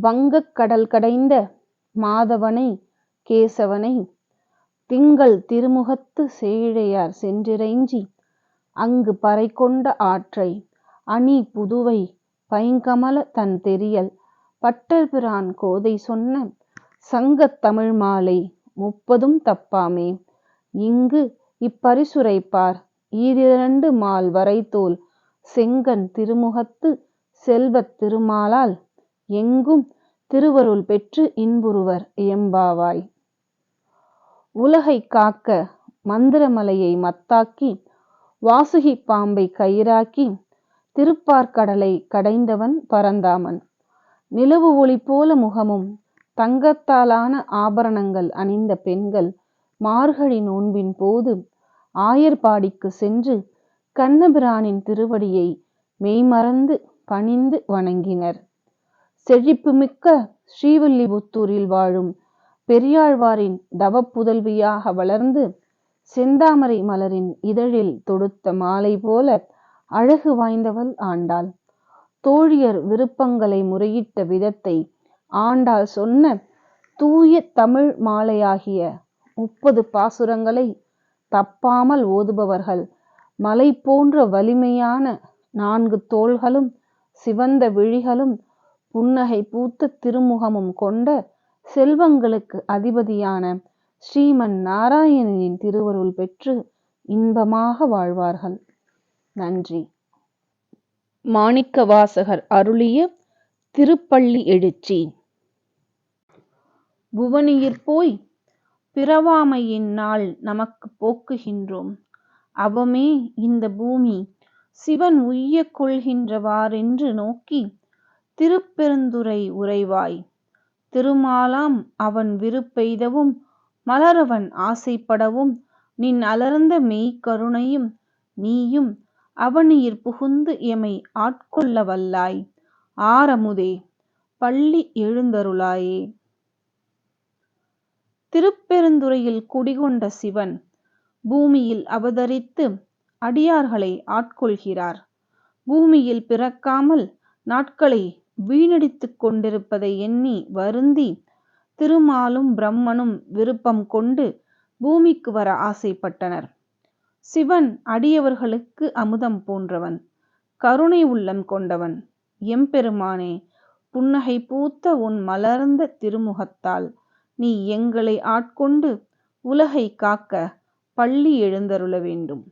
வங்கக் கடல் கடைந்த மாதவனை கேசவனை திங்கள் திருமுகத்து சேழையார் சென்றிறைஞ்சி அங்கு பறைகொண்ட ஆற்றை அணி புதுவை பைங்கமல தன் தெரியல் பட்டர்பிரான் கோதை சொன்ன சங்கத் தமிழ் மாலை 30 தப்பாமே. இங்கு இப்பரிசுரைப்பார் ஈரிரண்டு மால் வரைத்தோல் செங்கண் திருமுகத்து செல்வத் திருமாலால் எங்கும் திருவருள் பெற்று இன்புறுவர் எம்பாவாய். உலகைக் காக்க மந்திரமலையை மத்தாக்கி வாசுகிப் பாம்பை கயிறாக்கி திருப்பார்கடலை கடைந்தவன் பரந்தாமன். நிலவு ஒளி போல முகமும் தங்கத்தாலான ஆபரணங்கள் அணிந்த பெண்கள் மார்கழி நோன்பின் போது ஆயர்பாடிக்கு சென்று கண்ணபிரானின் திருவடியை மெய்மறந்து பணிந்து வணங்கினர். செழிப்புமிக்க ஸ்ரீவில்லிபுத்தூரில் வாழும் பெரியாழ்வாரின் தவப்புதல்வியாக வளர்ந்து செந்தாமரை மலரின் இதழில் தொடுத்த மாலை போல அழகு வாய்ந்தவள் ஆண்டாள். தோழியர் விருப்பங்களை முறையிட்ட விதத்தை ஆண்டாள் சொன்ன தூய தமிழ் மாலையாகிய 30 பாசுரங்களை தப்பாமல் ஓதுபவர்கள் மலை போன்ற வலிமையான 4 தோள்களும் சிவந்த விழிகளும் புன்னகை பூத்த திருமுகமும் கொண்ட செல்வங்களுக்கு அதிபதியான ஸ்ரீமன் நாராயணனின் திருவருள் பெற்று இன்பமாக வாழ்வார்கள். நன்றி. மாணிக்கவாசகர் அருளிய திருப்பள்ளி எழுச்சி. புவனியிற் போய் பிறவாமையின் நாள் நமக்கு போக்குகின்றோம். அவமே இந்த பூமி சிவன் உய்யக் கொள்கின்றவாறென்று நோக்கி திருப்பெருந்துறை உறைவாய். திருமாலாம் அவன் விருப்பெய்தவும் மலரவன் ஆசைப்படவும் நின் அலர்ந்த மெய்க்கருணையும் நீயும் அவனியிற் புகுந்து எமை ஆட்கொள்ள வல்லாய். ஆரமுதே பள்ளி எழுந்தருளாயே. திருப்பெருந்துறையில் குடிகொண்ட சிவன் பூமியில் அவதரித்து அடியார்களை ஆட்கொள்கிறார். பூமியில் பிறக்காமல் நாட்களை வீணடித்துக் கொண்டிருப்பதை எண்ணி வருந்தி திருமாலும் பிரம்மனும் விருப்பம் கொண்டு பூமிக்கு வர ஆசைப்பட்டனர். சிவன் அடியவர்களுக்கு அமுதம் போன்றவன், கருணை உள்ளம் கொண்டவன். எம்பெருமானே, புன்னகை பூத்த உன் மலர்ந்த திருமுகத்தால் நீ எங்களை ஆட்கொண்டு உலகை காக்க பள்ளி எழுந்தருள வேண்டும்.